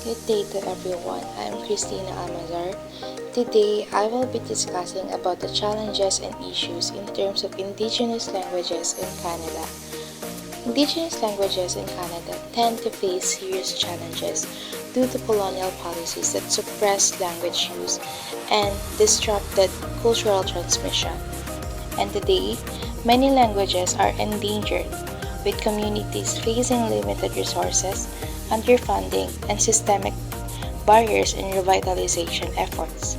Good day to everyone. I'm Christina Almazar. Today, I will be discussing about the challenges and issues in terms of Indigenous languages in Canada. Indigenous languages in Canada tend to face serious challenges due to colonial policies that suppressed language use and disrupted cultural transmission. And today, many languages are endangered, with communities facing limited resources, underfunding, and systemic barriers in revitalization efforts.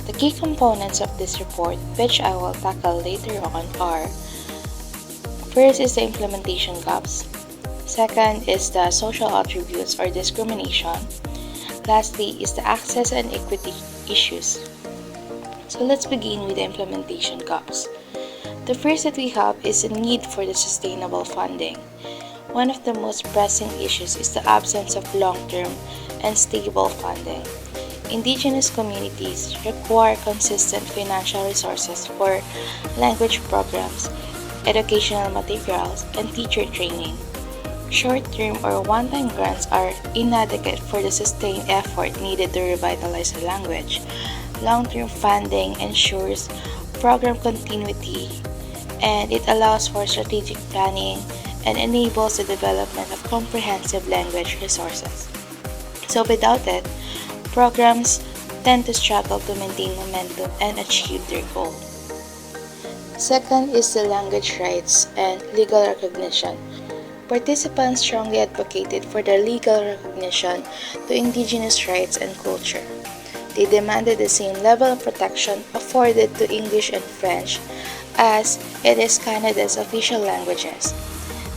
The key components of this report, which I will tackle later on, are: first is the implementation gaps, second is the social attributes or discrimination, lastly is the access and equity issues. So let's begin with the implementation gaps. The first that we have is the need for the sustainable funding. One of the most pressing issues is the absence of long-term and stable funding. Indigenous communities require consistent financial resources for language programs, educational materials, and teacher training. Short-term or one-time grants are inadequate for the sustained effort needed to revitalize the language. Long-term funding ensures program continuity, and it allows for strategic planning and enables the development of comprehensive language resources. So without it, programs tend to struggle to maintain momentum and achieve their goal. Second is the language rights and legal recognition. Participants strongly advocated for the legal recognition to Indigenous rights and culture. They demanded the same level of protection afforded to English and French, as it is Canada's official languages.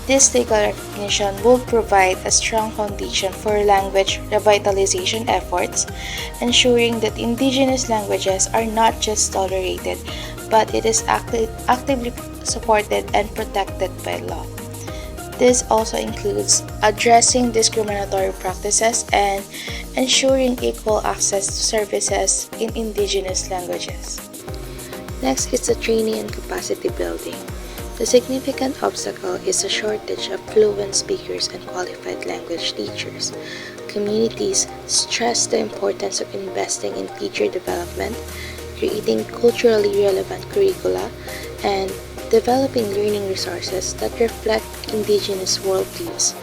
This legal recognition will provide a strong foundation for language revitalization efforts, ensuring that Indigenous languages are not just tolerated, but it is actively supported and protected by law. This also includes addressing discriminatory practices and ensuring equal access to services in Indigenous languages. Next is the training and capacity building. The significant obstacle is the shortage of fluent speakers and qualified language teachers. Communities stress the importance of investing in teacher development, creating culturally relevant curricula, and developing learning resources that reflect Indigenous worldviews.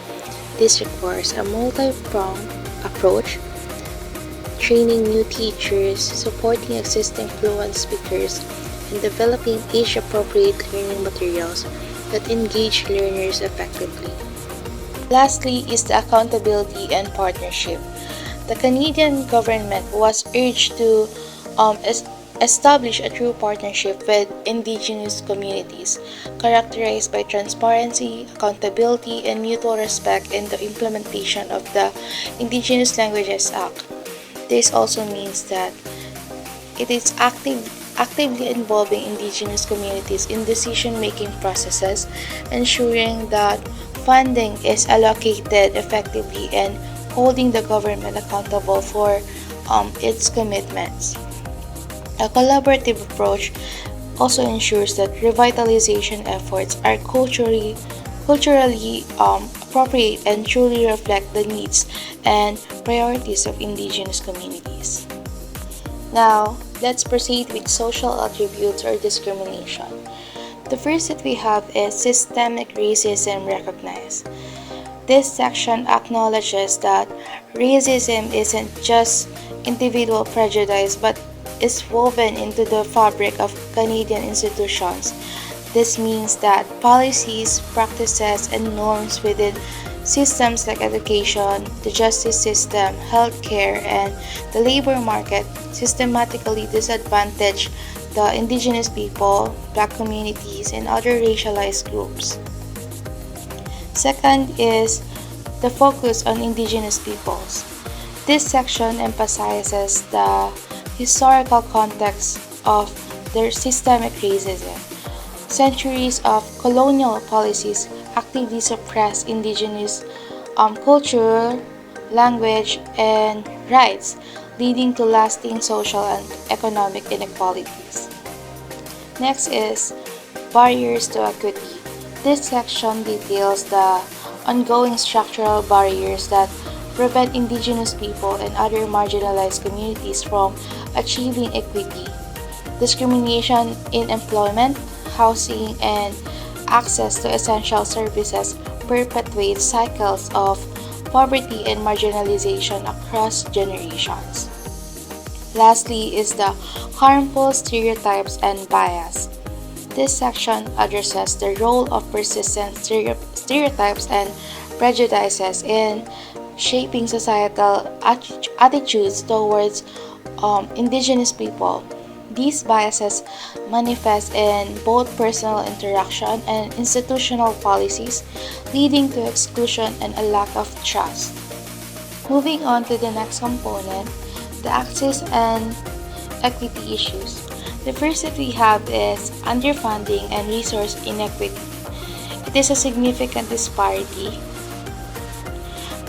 This requires a multi-pronged approach: training new teachers, supporting existing fluent speakers, and developing age-appropriate learning materials that engage learners effectively. Lastly is the accountability and partnership. The Canadian government was urged to establish a true partnership with Indigenous communities, characterized by transparency, accountability, and mutual respect in the implementation of the Indigenous Languages Act. This also means that it is actively involving Indigenous communities in decision-making processes, ensuring that funding is allocated effectively and holding the government accountable for its commitments. A collaborative approach also ensures that revitalization efforts are culturally appropriate and truly reflect the needs and priorities of Indigenous communities. Now, let's proceed with social attributes or discrimination. The first that we have is systemic racism recognized. This section acknowledges that racism isn't just individual prejudice but is woven into the fabric of Canadian institutions. This means that policies, practices, and norms within systems like education, the justice system, healthcare, and the labor market systematically disadvantage the Indigenous people, Black communities, and other racialized groups. Second is the focus on Indigenous peoples. This section emphasizes the historical context of their systemic racism. Centuries of colonial policies actively suppress Indigenous culture, language, and rights, leading to lasting social and economic inequalities. Next is barriers to equity. This section details the ongoing structural barriers that prevent indigenous people and other marginalized communities from achieving equity. Discrimination in employment, housing, and access to essential services perpetuates cycles of poverty and marginalization across generations. Lastly is the harmful stereotypes and bias. This section addresses the role of persistent stereotypes and prejudices in shaping societal attitudes towards indigenous people. These biases manifest in both personal interaction and institutional policies, leading to exclusion and a lack of trust. Moving on to the next component, the access and equity issues. The first that we have is underfunding and resource inequity. It is a significant disparity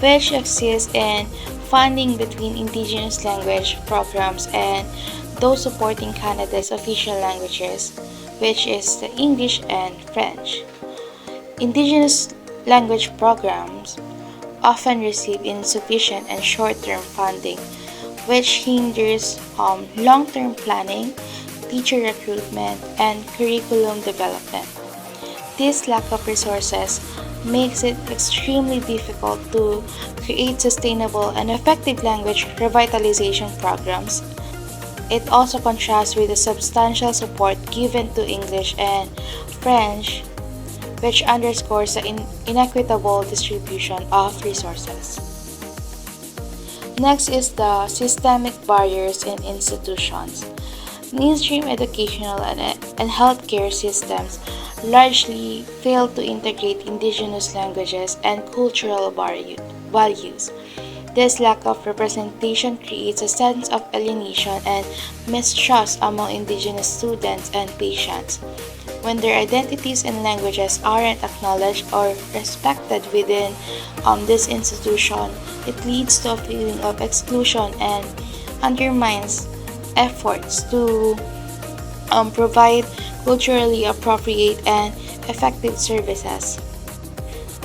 which exists in funding between indigenous language programs and those supporting Canada's official languages, which is the English and French. Indigenous language programs often receive insufficient and short-term funding, which hinders long-term planning, teacher recruitment, and curriculum development. This lack of resources makes it extremely difficult to create sustainable and effective language revitalization programs. It also contrasts with the substantial support given to English and French, which underscores the inequitable distribution of resources. Next is the systemic barriers in institutions. Mainstream educational and healthcare systems largely fail to integrate indigenous languages and cultural values. This lack of representation creates a sense of alienation and mistrust among indigenous students and patients. When their identities and languages aren't acknowledged or respected within this institution, it leads to a feeling of exclusion and undermines efforts to provide culturally appropriate and effective services.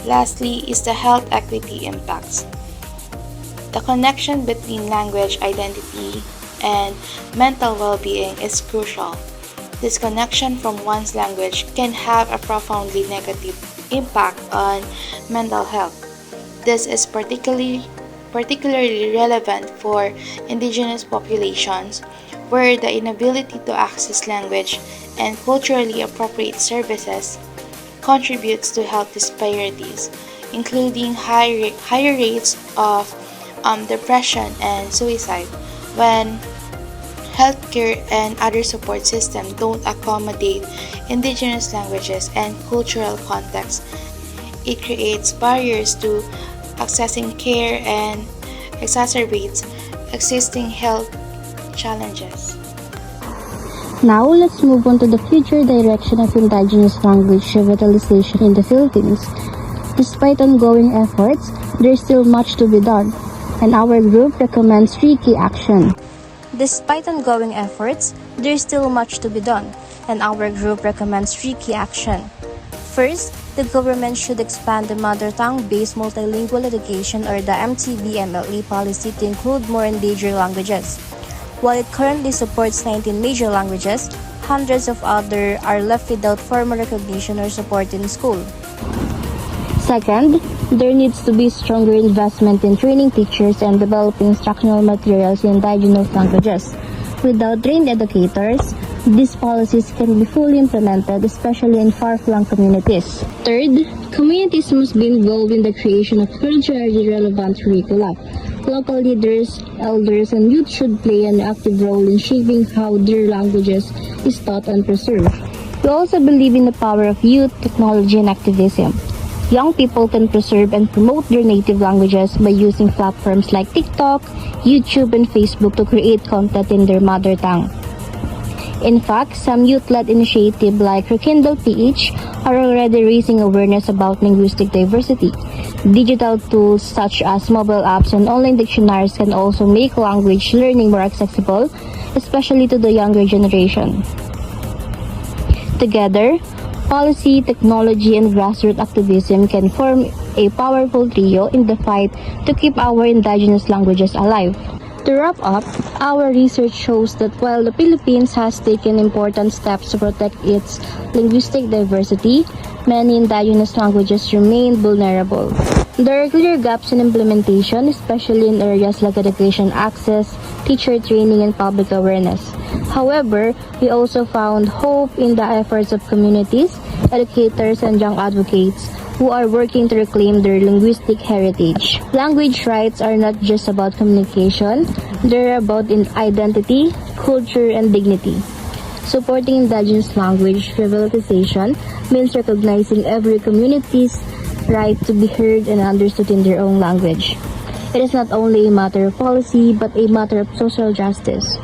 Lastly is the health equity impacts. The connection between language identity and mental well-being is crucial. Disconnection from one's language can have a profoundly negative impact on mental health. This is particularly relevant for indigenous populations, where the inability to access language and culturally appropriate services contributes to health disparities, including higher rates of depression and suicide. When healthcare and other support systems don't accommodate indigenous languages and cultural contexts, it creates barriers to accessing care and exacerbates existing health challenges. Now, let's move on to the future direction of indigenous language revitalization in the Philippines. Despite ongoing efforts, there's still much to be done, and our group recommends 3 key actions. Despite ongoing efforts, there's still much to be done, and our group recommends 3 key actions. First, the government should expand the mother tongue-based multilingual education or the MTV-MLE policy to include more endangered languages. While it currently supports 19 major languages, hundreds of others are left without formal recognition or support in school. Second, there needs to be stronger investment in training teachers and developing instructional materials in indigenous languages. Without trained educators, these policies can be fully implemented, especially in far-flung communities. Third, communities must be involved in the creation of culturally relevant curricula. Local leaders, elders, and youth should play an active role in shaping how their languages is taught and preserved. We also believe in the power of youth, technology, and activism. Young people can preserve and promote their native languages by using platforms like TikTok, YouTube, and Facebook to create content in their mother tongue. In fact, some youth-led initiatives like Rekindle PH are already raising awareness about linguistic diversity. Digital tools such as mobile apps and online dictionaries can also make language learning more accessible, especially to the younger generation. Together, policy, technology, and grassroots activism can form a powerful trio in the fight to keep our indigenous languages alive. To wrap up, our research shows that while the Philippines has taken important steps to protect its linguistic diversity, many indigenous languages remain vulnerable. There are clear gaps in implementation, especially in areas like education access, teacher training, and public awareness. However, we also found hope in the efforts of communities, educators, and young advocates who are working to reclaim their linguistic heritage. Language rights are not just about communication, they're about identity, culture, and dignity. Supporting indigenous language revitalization means recognizing every community's right to be heard and understood in their own language. It is not only a matter of policy, but a matter of social justice.